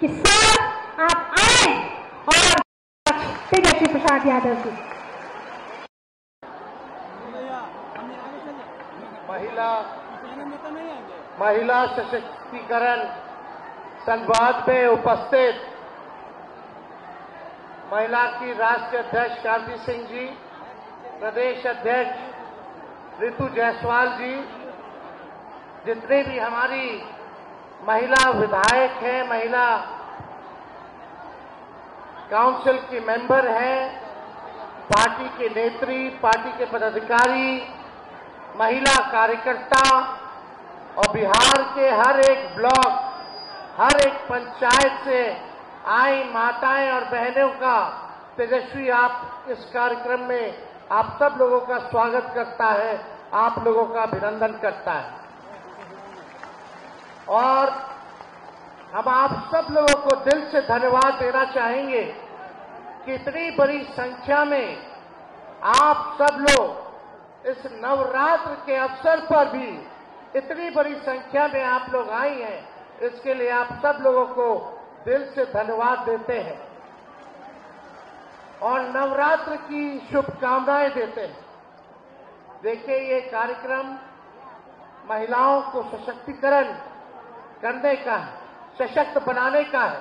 कि सर आप आए और तेजस्वी प्रसाद यादव जी। महिला सशक्तिकरण संवाद में उपस्थित महिला की राष्ट्रीय अध्यक्ष कांति सिंह जी, प्रदेश अध्यक्ष ऋतु जायसवाल जी, जितने भी हमारी महिला विधायक हैं, महिला काउंसिल के मेंबर हैं, पार्टी के नेत्री, पार्टी के पदाधिकारी, महिला कार्यकर्ता और बिहार के हर एक ब्लॉक, हर एक पंचायत से आई माताएं और बहनों का तेजस्वी आप इस कार्यक्रम में आप सब लोगों का स्वागत करता है, आप लोगों का अभिनंदन करता है। और हम आप सब लोगों को दिल से धन्यवाद देना चाहेंगे कि इतनी बड़ी संख्या में आप सब लोग इस नवरात्र के अवसर पर भी इतनी बड़ी संख्या में आप लोग आई हैं, इसके लिए आप सब लोगों को दिल से धन्यवाद देते हैं और नवरात्र की शुभकामनाएं देते हैं। देखिए, ये कार्यक्रम महिलाओं को सशक्तिकरण करने का है, सशक्त बनाने का है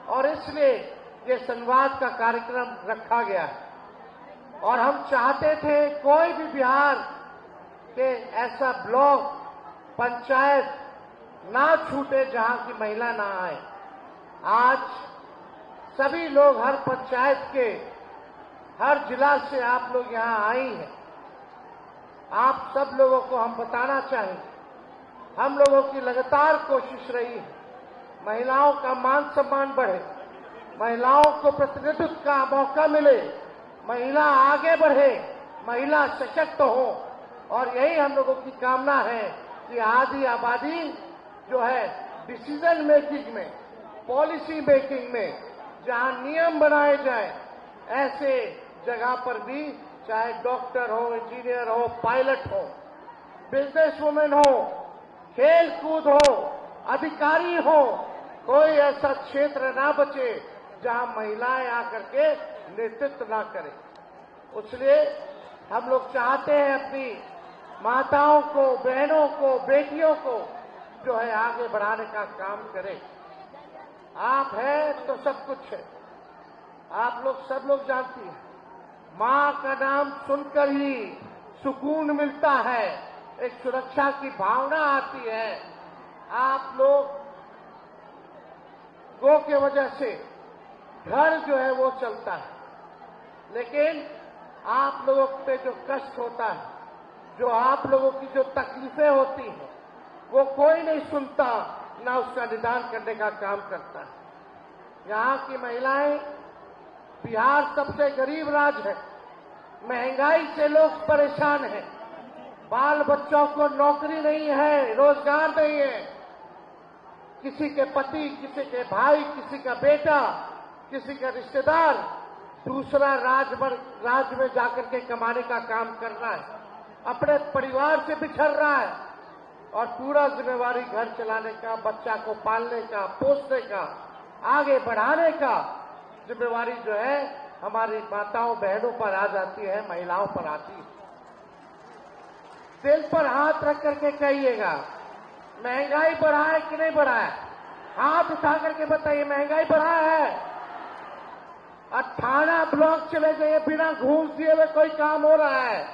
और इसलिए ये संवाद का कार्यक्रम रखा गया है। और हम चाहते थे कोई भी बिहार के ऐसा ब्लॉक, पंचायत ना छूटे जहां की महिला ना आए। आज सभी लोग हर पंचायत के, हर जिला से आप लोग यहां आई हैं। आप सब लोगों को हम बताना चाहेंगे, हम लोगों की लगातार कोशिश रही है महिलाओं का मान सम्मान बढ़े, महिलाओं को प्रतिनिधित्व का मौका मिले, महिला आगे बढ़े, महिला सशक्त हो। और यही हम लोगों की कामना है कि आधी आबादी जो है डिसीजन मेकिंग में, पॉलिसी मेकिंग में जहां नियम बनाए जाए, ऐसे जगह पर भी चाहे डॉक्टर हो, इंजीनियर हो, पायलट हो, बिजनेस वुमेन हो, खेल कूद हो, अधिकारी हो, कोई ऐसा क्षेत्र ना बचे जहां महिलाएं आकर के नेतृत्व ना करें। इसलिए हम लोग चाहते हैं अपनी माताओं को, बहनों को, बेटियों को जो है आगे बढ़ाने का काम करें। आप हैं तो सब कुछ है, आप लोग सब लोग जानती हैं। मां का नाम सुनकर ही सुकून मिलता है, एक सुरक्षा की भावना आती है। आप लोग गो के वजह से घर जो है वो चलता है, लेकिन आप लोगों पे जो कष्ट होता है, जो आप लोगों की जो तकलीफें होती हैं, वो कोई नहीं सुनता, ना उसका निदान करने का काम करता है। यहाँ की महिलाएं, बिहार सबसे गरीब राज्य है, महंगाई से लोग परेशान हैं, बाल बच्चों को नौकरी नहीं है, रोजगार नहीं है, किसी के पति, किसी के भाई, किसी का बेटा, किसी का रिश्तेदार दूसरा राज्य में जाकर के कमाने का काम कर रहा है, अपने परिवार से बिछड़ रहा है और पूरा जिम्मेवारी घर चलाने का, बच्चा को पालने का, पोसने का, आगे बढ़ाने का जिम्मेवारी जो है हमारी माताओं बहनों पर आ जाती है, महिलाओं पर आती है। दिल पर हाथ रख करके कहिएगा, महंगाई बढ़ा है कि नहीं बढ़ा है? हाथ उठा करके बताइए, महंगाई बढ़ा है? 18 ब्लॉक चले गए, बिना घूस दिए हुए कोई काम हो रहा है?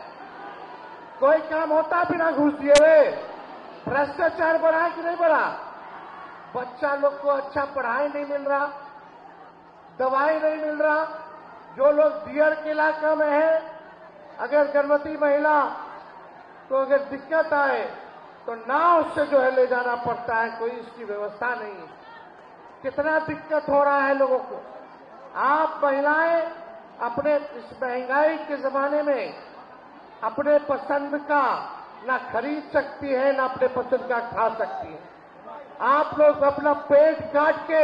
कोई काम होता बिना घूस दिए हुए? भ्रष्टाचार बढ़ा है कि नहीं बढ़ा? बच्चा लोग को अच्छा पढ़ाई नहीं मिल रहा, दवाई नहीं मिल रहा। जो लोग दियर के इलाका में है, अगर गर्भवती महिला तो अगर दिक्कत आए तो नाव से जो है ले जाना पड़ता है, कोई इसकी व्यवस्था नहीं है। कितना दिक्कत हो रहा है लोगों को। आप महिलाएं अपने इस महंगाई के जमाने में अपने पसंद का ना खरीद सकती है, ना अपने पसंद का खा सकती है। आप लोग अपना पेट काट के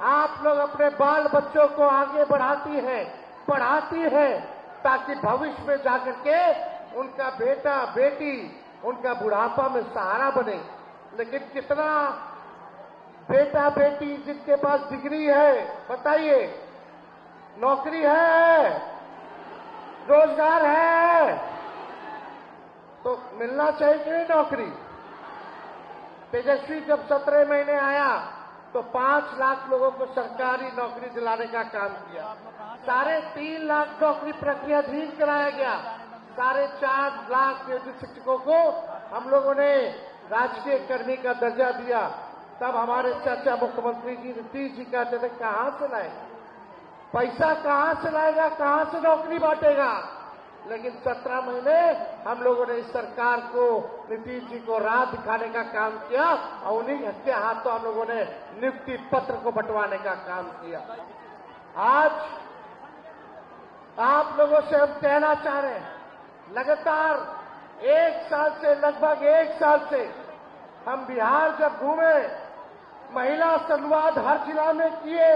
आप लोग अपने बाल बच्चों को आगे बढ़ाती है, पढ़ाती है, ताकि भविष्य में जाकर के उनका बेटा बेटी उनका बुढ़ापा में सहारा बने। लेकिन कितना बेटा बेटी जिनके पास डिग्री है, बताइए नौकरी है, रोजगार है, तो मिलना चाहिए कि नहीं नौकरी? तेजस्वी जब 17 महीने आया तो 5 लाख लोगों को सरकारी नौकरी दिलाने का काम किया। 3.5 लाख नौकरी प्रक्रियाधीन कराया गया। 4.5 लाख नियोजित शिक्षकों को हम लोगों ने राजकीय कर्मी का दर्जा दिया। तब हमारे चाचा मुख्यमंत्री जी नीतीश जी कहते थे कहां से लाएगा पैसा, कहां से लाएगा, कहां से नौकरी बांटेगा। लेकिन 17 महीने हम लोगों ने इस सरकार को, नीतीश जी को राह दिखाने का काम किया और उन्हीं के हाथों हम लोगों ने नियुक्ति पत्र को बंटवाने का काम किया। आज आप लोगों से हम कहना चाह रहे हैं, लगातार 1 साल से, लगभग 1 साल से हम बिहार जब घूमे, महिला संवाद हर जिला में किए,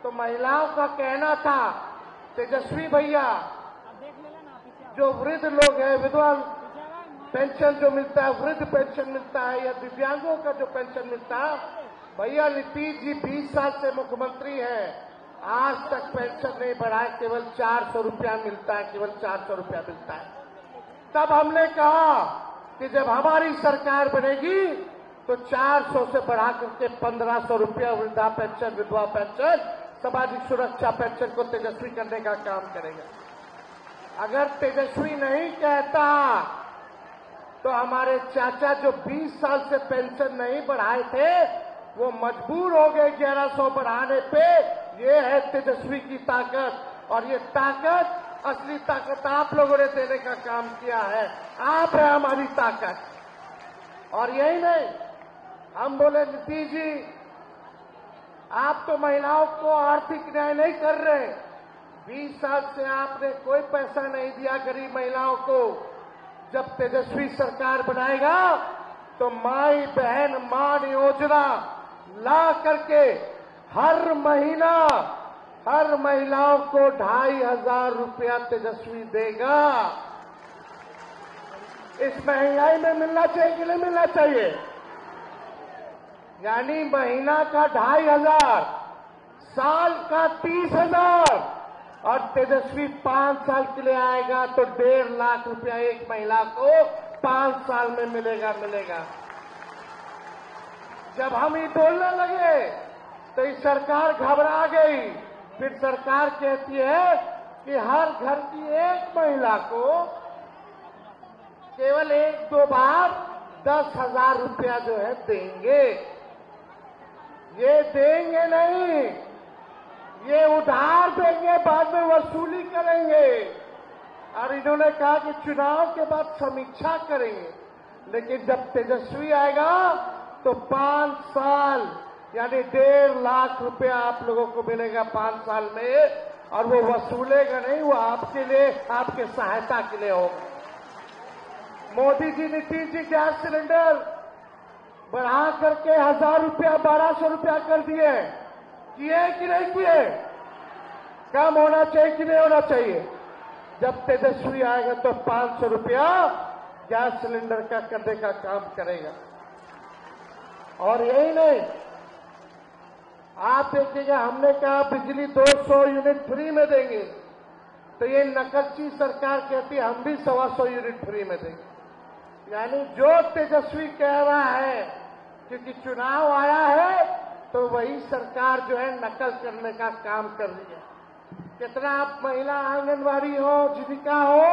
तो महिलाओं का कहना था तेजस्वी भैया, जो वृद्ध लोग हैं, विधवा पेंशन जो मिलता है, वृद्ध पेंशन मिलता है, या दिव्यांगों का जो पेंशन मिलता है, भैया नीतीश जी 20 साल से मुख्यमंत्री हैं, आज तक पेंशन नहीं बढ़ा है, केवल 400 रुपया मिलता है, केवल 400 रुपया मिलता है। तब हमने कहा कि जब हमारी सरकार बनेगी तो 400 से बढ़ा करके 1500 रुपया वृद्धा पेंशन, विधवा पेंशन, सामाजिक सुरक्षा पेंशन को तेजस्वी करने का काम करेंगे। अगर तेजस्वी नहीं कहता तो हमारे चाचा जो 20 साल से पेंशन नहीं बढ़ाए थे, वो मजबूर हो गए 1100 बढ़ाने पे। ये है तेजस्वी की ताकत, और ये ताकत, असली ताकत आप लोगों ने देने का काम किया है। आप है हमारी ताकत। और यही नहीं, हम बोले नीतीश जी आप तो महिलाओं को आर्थिक न्याय नहीं कर रहे, 20 साल से आपने कोई पैसा नहीं दिया गरीब महिलाओं को। जब तेजस्वी सरकार बनाएगा तो माई बहन मान योजना ला करके हर महीना हर महिलाओं को 2500 रुपया तेजस्वी देगा। इस महंगाई में मिलना चाहिए कि नहीं मिलना चाहिए? यानी महीना का 2500, साल का 30,000, और तेजस्वी 5 साल के लिए आएगा तो 1.5 लाख रुपया एक महिला को 5 साल में मिलेगा। जब हम ये बोलने लगे तो ये सरकार घबरा गई। फिर सरकार कहती है कि हर घर की एक महिला को केवल 1-2 बार 10,000 रुपया जो है देंगे। ये देंगे नहीं, ये उधार देंगे, बाद में वसूली करेंगे। और इन्होंने कहा कि चुनाव के बाद समीक्षा करेंगे। लेकिन जब तेजस्वी आएगा तो 5 साल यानी 1.5 लाख रुपया आप लोगों को मिलेगा 5 साल में, और वो वसूलेगा नहीं, वो आपके लिए, आपके सहायता के लिए होगा। मोदी जी, नीतीश जी गैस सिलेंडर बढ़ा करके 1000 रुपया 1200 रुपया कर दिए, किए कि नहीं किए? कम होना चाहिए कि नहीं होना चाहिए? जब तेजस्वी आएगा तो 500 रुपया गैस सिलेंडर का करने का काम करेगा। और यही नहीं, आप देखिएगा, हमने कहा बिजली 200 यूनिट फ्री में देंगे, तो ये नकलची सरकार कहती है हम भी 125 यूनिट फ्री में देंगे। यानी जो तेजस्वी कह रहा है, क्योंकि चुनाव आया है तो वही सरकार जो है नकल करने का काम कर रही है। कितना आप महिला आंगनबाड़ी हो, जीविका हो,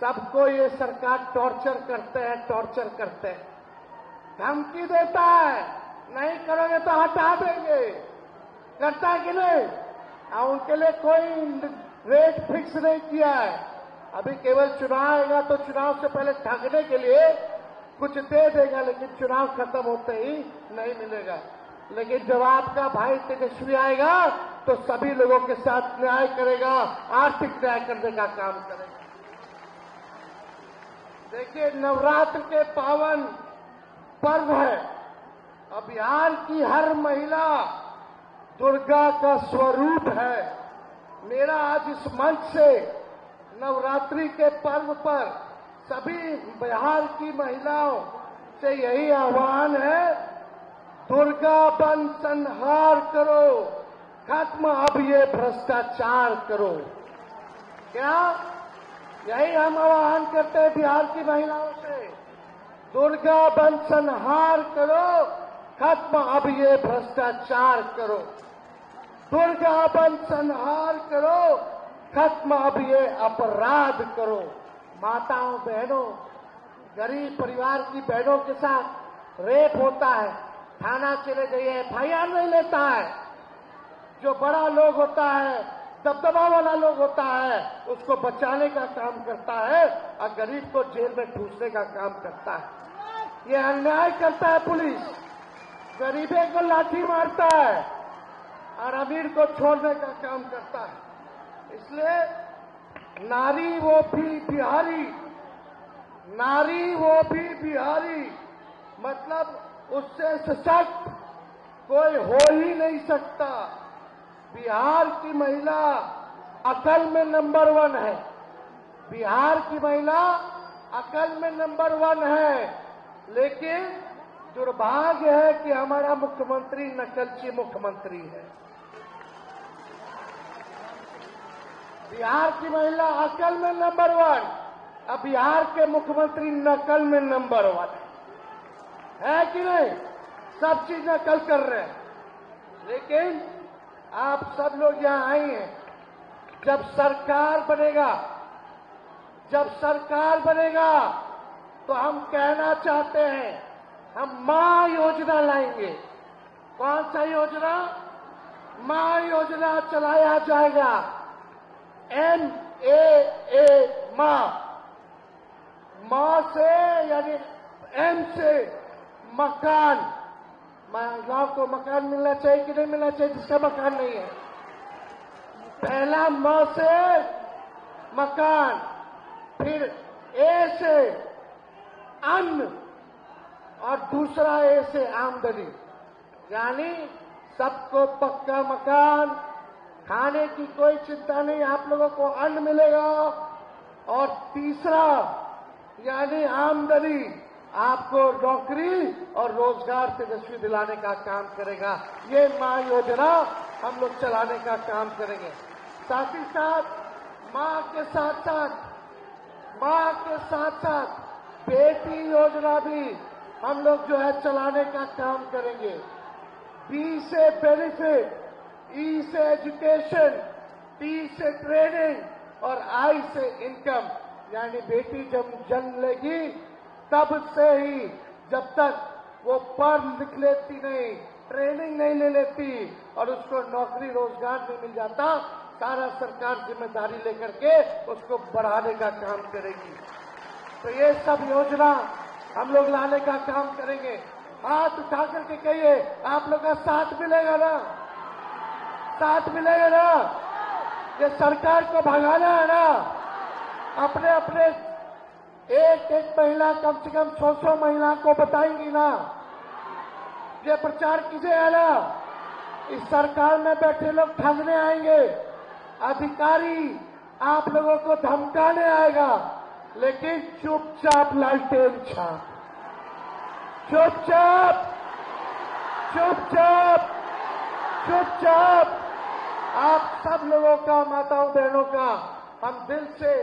सबको ये सरकार टॉर्चर करते हैं, धमकी देता है, नहीं करोगे तो हटा देंगे, करता है कि नहीं? और उनके लिए कोई रेट फिक्स नहीं किया है। अभी केवल चुनाव आएगा तो चुनाव से पहले ठगने के लिए कुछ दे देगा, लेकिन चुनाव खत्म होते ही नहीं मिलेगा। लेकिन जब आपका भाई तेजस्वी आएगा तो सभी लोगों के साथ न्याय करेगा, आर्थिक न्याय करने का काम करेगा। देखिए, नवरात्र के पावन पर्व है, अब बिहार की हर महिला दुर्गा का स्वरूप है। मेरा आज इस मंच से नवरात्रि के पर्व पर सभी बिहार की महिलाओं से यही आह्वान है, दुर्गा बन संहार करो, खत्म अब ये भ्रष्टाचार करो। क्या यही हम आह्वान करते हैं बिहार की महिलाओं से? दुर्गा बन संहार करो, खत्म अब ये भ्रष्टाचार करो। दुर्गा बन संहार करो, खत्म अब ये अपराध करो। माताओं बहनों, गरीब परिवार की बहनों के साथ रेप होता है, थाना चले जाइए, FIR नहीं लेता है। जो बड़ा लोग होता है, दबदबा वाला लोग होता है, उसको बचाने का काम करता है और गरीब को जेल में ठूसने का काम करता है। ये अन्याय करता है पुलिस, गरीबे को लाठी मारता है और अमीर को छोड़ने का काम करता है। इसलिए नारी वो भी बिहारी, नारी वो भी बिहारी, मतलब उससे सशक्त कोई हो ही नहीं सकता। बिहार की महिला अकल में नंबर 1 है, बिहार की महिला अकल में नंबर 1 है। लेकिन दुर्भाग्य है कि हमारा मुख्यमंत्री नकलची मुख्यमंत्री है। बिहार की महिला अकल में नंबर 1, अब बिहार के मुख्यमंत्री नकल में नंबर 1 है कि नहीं? सब चीज नकल कर रहे हैं। लेकिन आप सब लोग यहां आए हैं, जब सरकार बनेगा, जब सरकार बनेगा तो हम कहना चाहते हैं, हम मां योजना लाएंगे। कौन सा योजना? मां योजना चलाया जाएगा। MAA मां, मां से यानी M से मकान। महिलाओं को मकान मिलना चाहिए कि नहीं मिलना चाहिए जिसका मकान नहीं है? पहला मां से मकान, फिर A से अन्न और दूसरा A से आमदनी, यानी सबको पक्का मकान, खाने की कोई चिंता नहीं, आप लोगों को अन्न मिलेगा। और तीसरा यानी आमदनी, आपको नौकरी और रोजगार तेजस्वी दिलाने का काम करेगा। ये मां योजना हम लोग चलाने का काम करेंगे। साथ ही साथ मां के साथ साथ बेटी योजना भी हम लोग जो है चलाने का काम करेंगे। B से बेनिफिट, E से एजुकेशन, T से ट्रेनिंग और I से इनकम, यानी बेटी जब जन्म लेगी तब से ही, जब तक वो पढ़ लिख लेती नहीं, ट्रेनिंग नहीं ले लेती और उसको नौकरी रोजगार नहीं मिल जाता, सारा सरकार जिम्मेदारी लेकर के उसको बढ़ाने का काम करेगी। तो ये सब योजना हम लोग लाने का काम करेंगे। हाथ उठा करके कहिए, आप लोग का साथ मिलेगा ना? साथ मिलेगा ना? ये सरकार को भगाना है ना? अपने अपने एक महिला, कम से कम 100 महिला को बताएंगी ना? ये प्रचार कीजिए है ना? इस सरकार में बैठे लोग ठगने आएंगे, अधिकारी आप लोगों को धमकाने आएगा, लेकिन चुपचाप लालटेन छाप, चुपचाप चुपचाप चुपचाप। आप सब लोगों का, माताओं बहनों का हम दिल से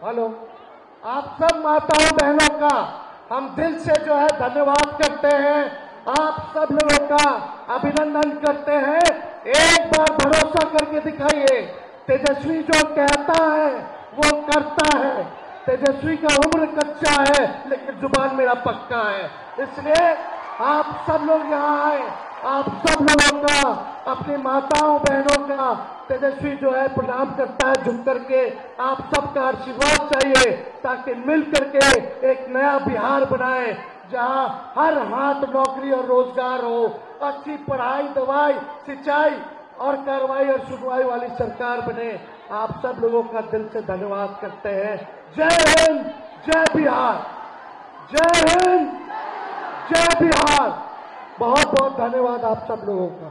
आप सब माताओं बहनों का हम दिल से जो है धन्यवाद करते हैं। आप सब लोगों का अभिनंदन करते हैं। एक बार भरोसा करके दिखाइए, तेजस्वी जो कहता है वो करता है। तेजस्वी का उम्र कच्चा है लेकिन जुबान मेरा पक्का है। इसलिए आप सब लोग यहाँ आए, आप सब लोगों का, अपनी माताओं बहनों का तेजस्वी जो है प्रणाम करता है झुक करके। आप सबका आशीर्वाद चाहिए ताकि मिल करके एक नया बिहार बनाए, जहां हर हाथ नौकरी और रोजगार हो, अच्छी पढ़ाई, दवाई, सिंचाई और कार्रवाई और सुनवाई वाली सरकार बने। आप सब लोगों का दिल से धन्यवाद करते हैं। जय हिंद, जय बिहार। जय हिंद, जय बिहार। बहुत बहुत धन्यवाद आप सब लोगों का।